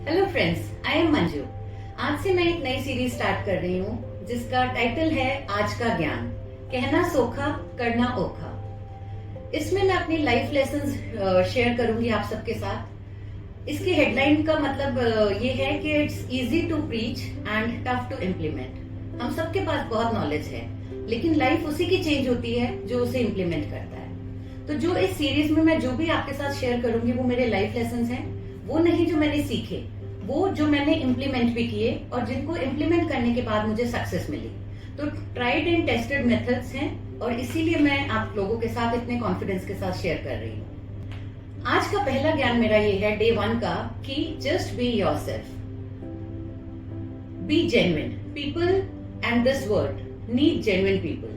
Hello friends, I am Manju. आज से मैं एक नई सीरीज स्टार्ट कर रही हूँ जिसका टाइटल है आज का ज्ञान, कहना सोखा करना ओखा। इसमें मैं अपनी लाइफ लेसन्स शेयर करूंगी आप सबके साथ। इसकी हेडलाइन का मतलब ये है कि it's easy to preach and tough to implement. हम सबके पास बहुत नॉलेज है, लेकिन लाइफ उसी की चेंज होती है जो उसे इम्प्लीमेंट करता है। तो जो इस सीरीज में मैं जो भी आपके साथ शेयर करूंगी वो मेरे लाइफ लेसन्स हैं, वो नहीं जो मैंने सीखे, वो जो मैंने इम्प्लीमेंट भी किए और जिनको इम्प्लीमेंट करने के बाद मुझे सक्सेस मिली। तो ट्राइड एंड टेस्टेड मेथड्स हैं और इसीलिए मैं आप लोगों के साथ इतने कॉन्फिडेंस के साथ शेयर कर रही हूँ। आज का पहला ज्ञान मेरा ये है डे 1 का कि just be yourself, B genuine. People and this world need genuine people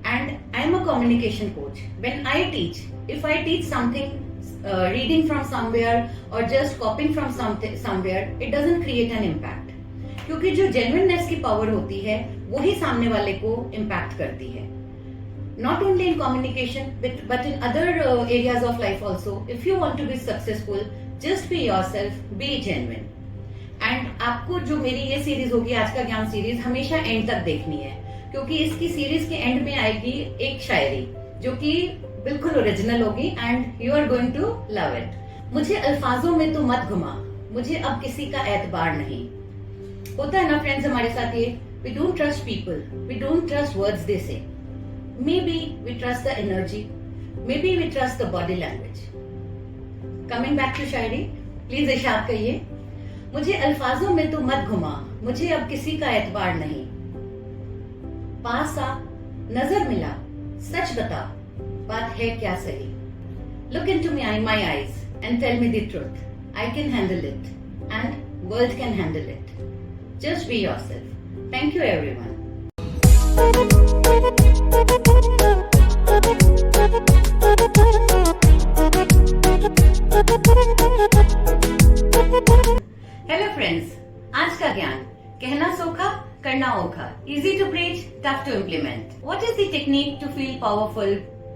and I am a communication coach. When I teach, if I teach something reading from somewhere or just copying from somewhere, it doesn't create an impact. क्योंकि जो genuineness की power होती है वही सामने वाले को impact करती है. Not only in communication but in other areas of life also. If you want to be successful, just be yourself, be genuine. And आपको जो मेरी ये सीरीज होगी, आज का ज्ञान सीरीज, हमेशा एंड तक देखनी है, क्योंकि इसकी सीरीज के एंड में आएगी एक शायरी जो कि बिल्कुल ओरिजिनल होगी and you are going to love it. मुझे अल्फाजों में तो मत घुमा, मुझे अब किसी का एतबार नहीं। होता है ना फ्रेंड्स हमारे साथ ये, we don't trust people, we don't trust words they say. Maybe we trust the energy, maybe we trust the body language. Coming back to शायरी, प्लीज इरशाद करिए। मुझे अल्फाजों में तो मत घुमा, मुझे अब किसी का एतबार नहीं। पास आ, नजर मिला, सच बता, बात है क्या सही। Look into my eyes and tell me the truth. I can handle it and world can handle it. Just be yourself. Thank you everyone. Hello friends, आज का ज्ञान, कहना सोखा करना ओखा, easy to preach, tough to implement. What is the technique to feel powerful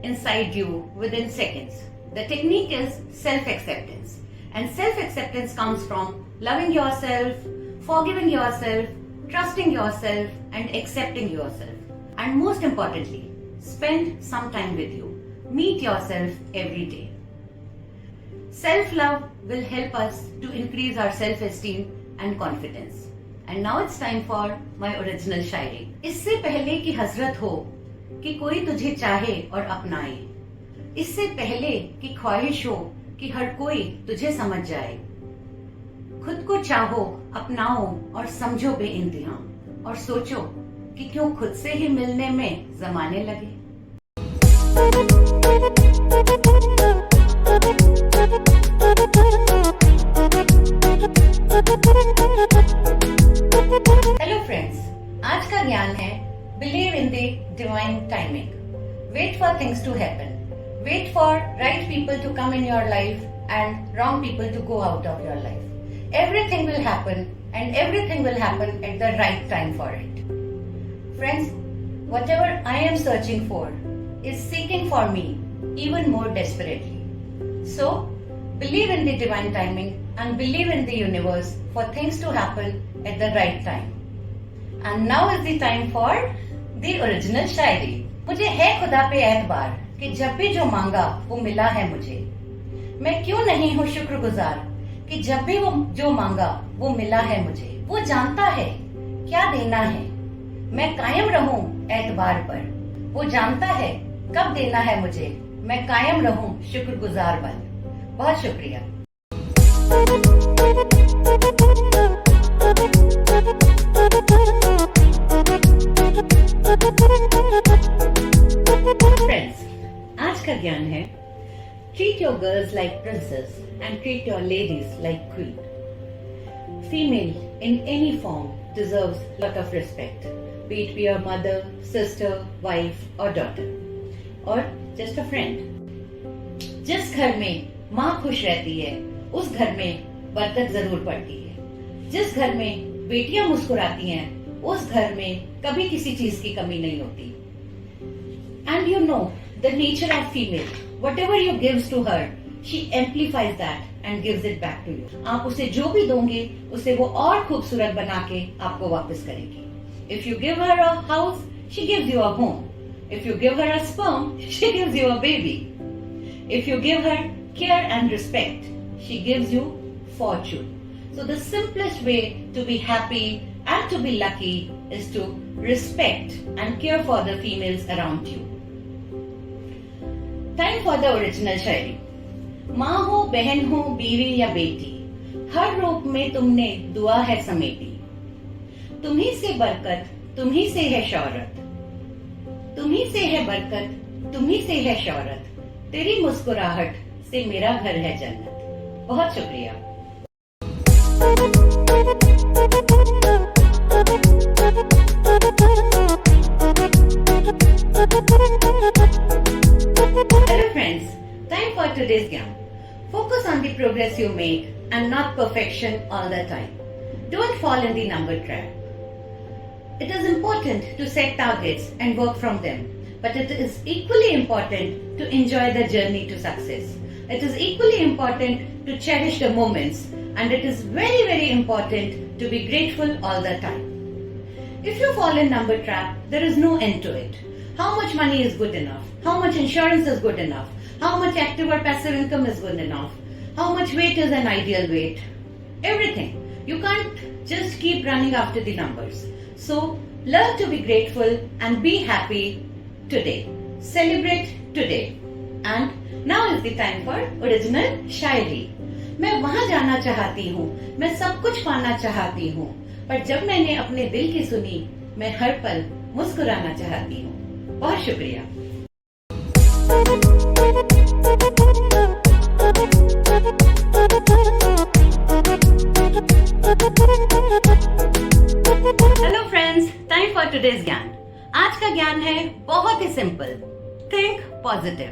inside you within seconds? The technique is self-acceptance. And self-acceptance comes from loving yourself, forgiving yourself, trusting yourself, and accepting yourself. And most importantly, spend some time with you. Meet yourself every day. Self-love will help us to increase our self-esteem and confidence. And now it's time for my original शायरी। इससे पहले कि हसरत हो कि कोई तुझे चाहे और अपनाए, इससे पहले कि ख्वाहिश हो कि हर कोई तुझे समझ जाए, खुद को चाहो, अपनाओ और समझो बेइंतहा, और सोचो कि क्यों खुद से ही मिलने में जमाने लगे। हेलो फ्रेंड्स, आज का ज्ञान है believe in the divine timing. Wait for things to happen, wait for right people to come in your life and wrong people to go out of your life. Everything will happen and everything will happen at the right time for it. Friends, whatever I am searching for is seeking for me even more desperately. So, believe in the divine timing and believe in the universe for things to happen at the right time. And now is the time for the original शायरी। मुझे है खुदा पे एतबार कि जब भी जो मांगा वो मिला है मुझे। मैं क्यों नहीं हूँ शुक्रगुजार कि जब भी वो जो मांगा वो मिला है मुझे। वो जानता है क्या देना है, मैं कायम रहूं एतबार पर। वो जानता है कब देना है मुझे, मैं कायम रहूं शुक्रगुजार बन। बहुत शुक्रिया। फ्रेंड्स, आज का ज्ञान है treat your girls like princess and treat your ladies like queen. Female in any form deserves lot of respect, B it be your mother, sister, wife और डॉटर और जस्ट अ फ्रेंड। जिस घर में माँ खुश रहती है उस घर में बरकत जरूर पड़ती है। जिस घर में बेटियां मुस्कुराती हैं उस घर में कभी किसी चीज की कमी नहीं होती। And you know the nature of female, whatever you gives to her, she amplifies that and gives it back to you. आप उसे जो भी दोगे उसे वो और खूबसूरत बना के आपको वापस करेगी. If you give her a house, she gives you a home. If you give her a sperm, she gives you a baby. If you give her care and respect, she gives you fortune. So the simplest way to be happy and to be lucky is to respect and care for the females around you. Time for the original शायरी. माँ हो, बहन हो, बीवी या बेटी, हर रूप में तुमने दुआ है समेटी. तुम्ही से बरकत, तुम्ही से है शौहरत. तुम्ही से है बरकत, तुम्ही से है शौहरत. तेरी मुस्कुराहट से मेरा घर है जन्नत. बहुत शुक्रिया. Hello friends, time for today's Gyan. Focus on the progress you make and not perfection all the time. Don't fall in the number trap. It is important to set targets and work from them, but it is equally important to enjoy the journey to success. It is equally important to cherish the moments, and it is very, very important to be grateful all the time. If you fall in number trap, there is no end to it. How much money is good enough? How much insurance is good enough? How much active or passive income is good enough? How much weight is an ideal weight? Everything. You can't just keep running after the numbers. So, learn to be grateful and be happy today. Celebrate today. And now is the time for original शायरी. मैं वहां जाना चाहती हूँ, मैं सब कुछ पाना चाहती हूँ, पर जब मैंने अपने दिल की सुनी, मैं हर पल मुस्कुराना चाहती हूँ. बहुत शुक्रिया. Hello friends, time for today's ज्ञान. आज का ज्ञान है बहुत ही simple. Think positive.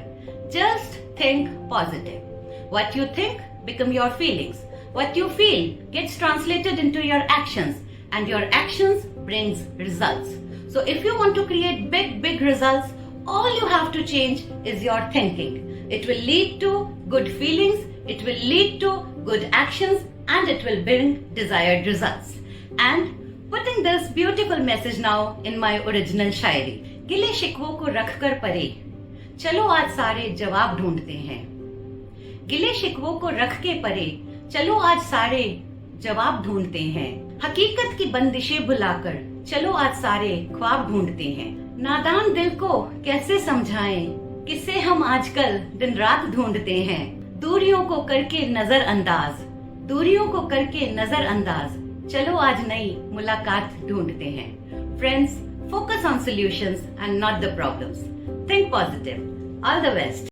Just think positive. What you think become your feelings. What you feel gets translated into your actions, and your actions brings results. So if you want to create big results, all you have to change is your thinking. It will lead to good feelings, it will lead to good actions, and it will bring desired results. And putting this beautiful message now in my original शायरी. गिले शिकवों को रखकर परे, चलो आज सारे जवाब ढूंढते हैं. गिले शिकवों को रख के परे, चलो आज सारे जवाब ढूंढते हैं. हकीकत की बंदिशें भुलाकर, चलो आज सारे ख्वाब ढूंढते हैं. नादान दिल को कैसे समझाएं, किसे हम आजकल दिन रात ढूंढते हैं. दूरियों को करके नजरअंदाज, दूरियों को करके नजरअंदाज, चलो आज नई मुलाकात ढूंढते हैं. Friends, focus on solutions and not the problems. Think positive. All the best.